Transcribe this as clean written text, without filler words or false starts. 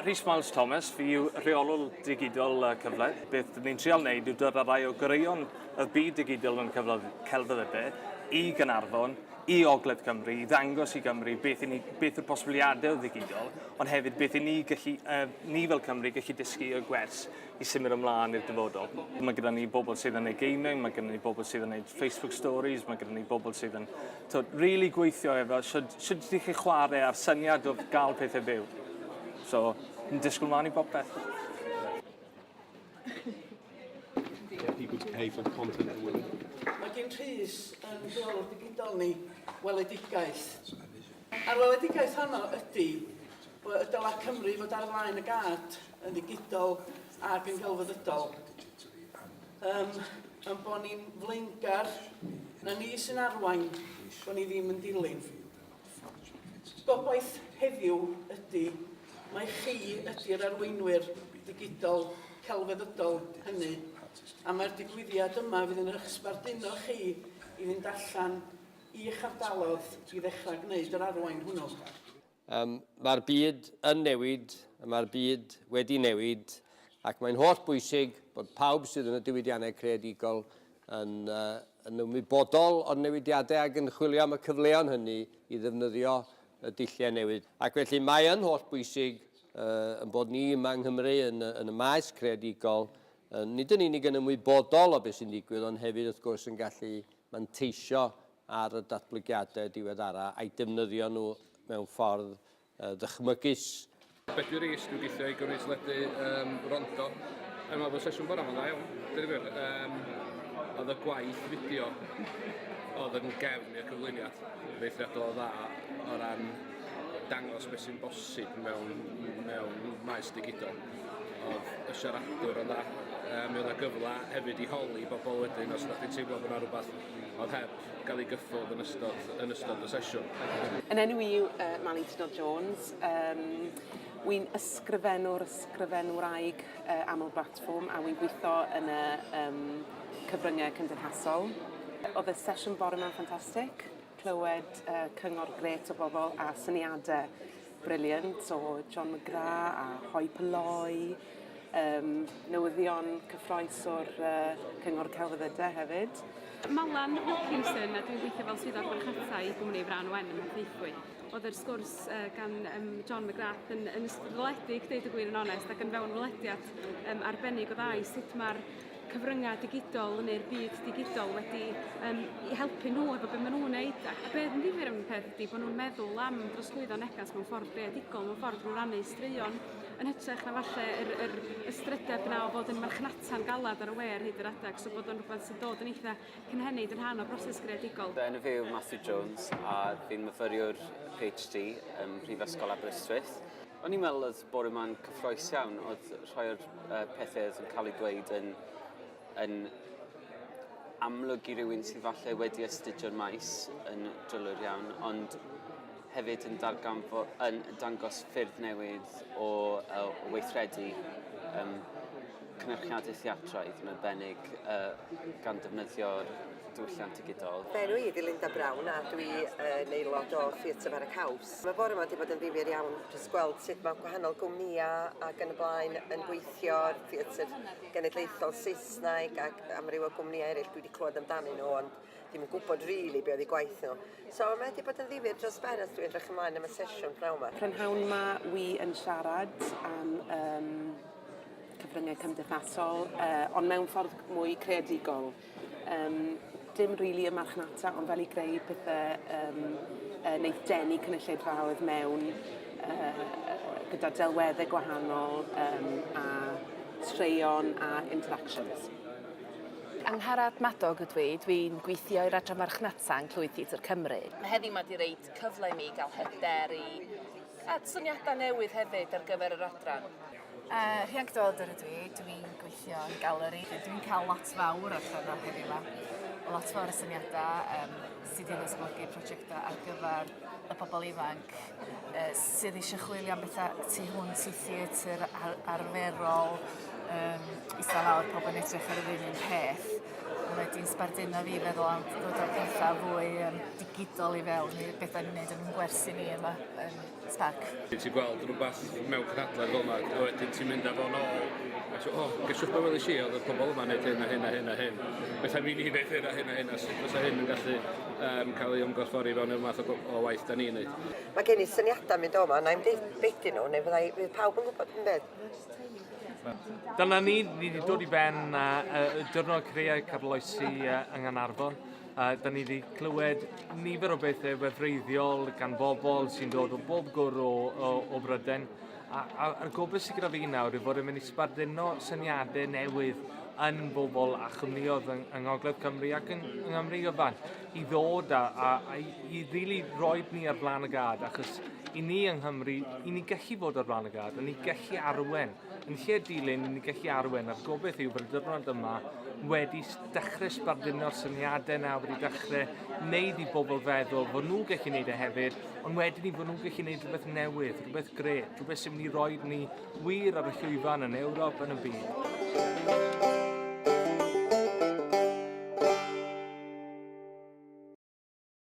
Rhys Miles Thomas, fi yw rheolwr digidol Cyfle. Beth ni'n trial wneud yw dod â rai o greuon y byd digidol yn Celfyddydau i Nghaernarfon, i Ogledd Cymru, i ddangos i Gymru beth yw'r posibiliadau digidol, ond hefyd beth ni fel Cymru gallu dysgu y gwers i symud ymlaen i'r dyfodol. Mae gyda ni bobl sydd yn ei gaming, mae gyda ni bobl sydd yn ei Facebook stories, mae gyda ni bobl sydd yn really gweithio efo sut ydych chi chwarae ar syniad o gael pethau byw. So, yn disgwyl mlaen i bob beth. Get people to pay for content they're willing. Mae gen Rhys yn rheolwr digidol ni weledigaeth. A'r weledigaeth honno ydy bod y dylai Cymru fod ar flaen y gad yn digidol ac yn gelfyddydol. Yn bod ni'n flaengar na ni sy'n arwain bod ni ddim yn dilyn. Gobaith heddiw ydy mae chi ydy'r arweinwyr digidol celfyddydol hynny, a mae'r digwyddiad yma fydd yn eich sbarduno chi i fynd allan i'ch ardalodd i ddechrau gwneud yr arwain hwnnw. Mae'r byd yn newid, mae'r byd wedi newid, ac mae'n holl bwysig bod pawb sydd yn y diwydiannau creadigol yn ymwybodol o'r newidiadau ac yn chwilio am y cyfleon hynny i ddefnyddio y dulliau newydd. Ac felly mae yn holl bwysig yn bod ni yma yng Nghymru yn y maes creadigol, nid yn unig yn ymwybodol o beth sy'n digwydd, ond hefyd wrth gwrs yn gallu manteisio ar y datblygiadau diweddara a'i defnyddio nhw mewn ffordd ddychmygus. Bedwyr Rhys, dwi'n gweithio i gynrychioladu Rondo. Mae'n meddwl bod sesiwn bora yma'n dda iawn. Oedd y gwaith fideo oedd yn gefn i'r cyflwyniad feithriadol o dda o ran dangos beth sy'n bosib mewn maes digidol. Oedd y siaradwr o dda. Mi oedd y gyfle hefyd i holi bobl wedyn os ydych chi'n teimlo bod yna rhywbeth oedd heb gael ei gyffwrdd yn ystod y sesiwn. Yn enw i yw Mali Jones. Wy'n ysgrifennwr wraig aml platform a wy'n gweithio yn y cyfryngau cymdeithasol. Oedd y sesiwn bore yma'n ffantastig. Clywed cyngor gret o bobl a syniadau briliant o John McGrath a Hoi Poloi, newyddion cyffroes o'r cyngor Celfyddydau hefyd. Malan Wilkinson, a dwi'n gweithio fel swyddog marchnatau i gwmni Fran Wen ym Mhaethwy. Oedd yr sgwrs gan John McGrath yn ystodoledig, deud y gwir yn onest, ac yn fewn welediad arbennig o dda i sut mae'r cyfryngau digidol yn i'r byd digidol wedi i helpu nhw efo beth maen nhw'n wneud. A beth yn ddifur am y peth ydy bod nhw'n meddwl am drosglwyddo negas mewn ffordd greadigol, mewn ffordd nhw'n rannu straeon yn hytrach na falle yr ystrydeb yna o fod yn marchnata'n galad ar y we ar hyd yr adeg, so bod o'n rhywbeth sy'n dod yn eitha cynhenid yn rhan o broses greadigol. Enw fi yw Matthew Jones a fi'n myfyriwr PhD ym Mhrifysgol Aberystwyth. O'n i'n meddwl oedd bore yma'n cyffroes iawn, oedd rhai o'r pethau oedd yn cael ei dweud yn amlwg i rywun sydd falle wedi astudio'r maes yn drylwyr iawn, ond hefyd yn dangos ffyrdd newydd o weithredu cynhyrchiadau theatraidd yn arbennig gan defnyddio'r diwylliant digidol. Enw i Linda Brown a dwi yn aelod o Theatr ar y Caws. Mae bore yma wedi bod yn ddifyr iawn jyst gweld sut mae gwahanol gwmnïau ac yn y blaen yn gweithio ar Theatr Genedlaethol Saesneg ac am ryw o gwmnïau eraill dwi wedi clywed amdanyn nhw, ond ddim yn gwybod rili be oedd eu gwaith nhw. So mae wedi bod yn ddifyr dros ben as dwi'n edrych ymlaen am y sesiwn pnawn yma. Prynhawn yma wi yn siarad am cyfryngau cymdeithasol, ond mewn ffordd mwy creadigol. Dim rili y marchnata, ond fel i greu pethau wneud denu cynulleidfaoedd mewn gyda delweddau gwahanol a straeon a interactions. Angharad Madog ydw i, dwi'n gweithio i'r adran marchnata yn Clwyd Theatr Cymru. Heddi mae wedi reid cyfle i mi gael hyder i gael syniadau newydd hefyd ar gyfer yr adran. Rhian Gdolder ydw i, dwi'n gweithio yn galeri. Dwi'n cael lot fawr allan o heddi yma. Lot fawr y syniadau sydd wedi esblygu prosiectau ar gyfer y pobl ifanc sydd eisiau chwilio am bethau tu hwnt i theatr arferol, isa lawr pobl yn edrych ar yr un peth. Mae wedi sbarduno fi feddwl am ddod o'r pethau fwy digidol i fewn i beth ni'n gwneud yn gwersi ni yma yn Sparc. Ti'n gweld rhywbeth mewn cynadledd fel yma, a wedyn ti'n mynd efo nôl. Gyswch be welis i, oedd y pobl yma'n neud hyn a hyn a hyn a hyn. Beth am i ni wneud hyn a hyn a hyn, a fysa hyn yn gallu cael ei ymgorffori fewn i'r math o waith da ni'n neud. Mae gen i syniadau mynd o yma, na i'n beidio nhw, neu fydd pawb yn gwybod yn beth. Dyna ni wedi dod i ben y diwrnod Creau Arloesi yng Nghaernarfon. Da ni wedi clywed nifer o bethau wefreiddiol gan bobl sy'n dod o bob gwr o Bryden. A'r gobeithio sydd gyda fi nawr yw fod yn mynd i sbarduno syniadau newydd yn bobl a chymriodd yng Ngogledd Cymru ac yng Nghymru gyfan i ddod a i rili roed ni ar flaen y gad, achos i ni yng Nghymru, i ni gallu fod ar flaen y gad, i ni gallu arwen. Yn lle dilyn, i ni gallu arwen, a'r gobeithio yw bod y diwrnod yma wedi dechrau sbarduno'r syniadau na, wedi dechrau wneud i bobl feddwl fod nhw'n gallu wneud e hefyd, ond wedyn i fod nhw'n gallu wneud rhywbeth newydd, rhywbeth gret, rhywbeth sy'n mynd i roi ni wir ar y llwyfan yn Ewrop yn y byd.